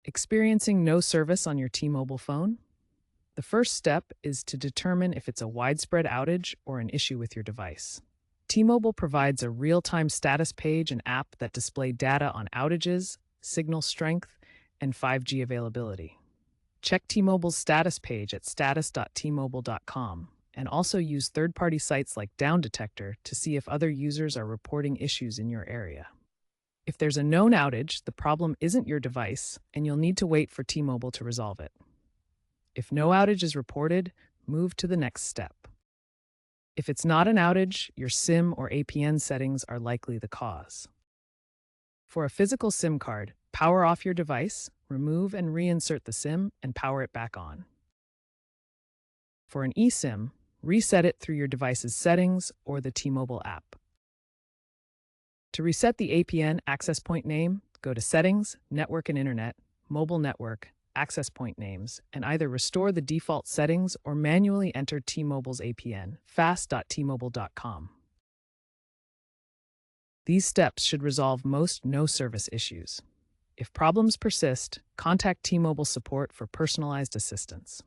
Experiencing no service on your T-Mobile phone? The first step is to determine if it's a widespread outage or an issue with your device. T-Mobile provides a real-time status page and app that display data on outages, signal strength, and 5G availability. Check T-Mobile's status page at status.tmobile.com and also use third-party sites like Down Detector to see if other users are reporting issues in your area. If there's a known outage, the problem isn't your device, and you'll need to wait for T-Mobile to resolve it. If no outage is reported, move to the next step. If it's not an outage, your SIM or APN settings are likely the cause. For a physical SIM card, power off your device, remove and reinsert the SIM, and power it back on. For an eSIM, reset it through your device's settings or the T-Mobile app. To reset the APN access point name, go to Settings, Network and Internet, Mobile Network, Access Point Names, and either restore the default settings or manually enter T-Mobile's APN, fast.tmobile.com. These steps should resolve most no-service issues. If problems persist, contact T-Mobile support for personalized assistance.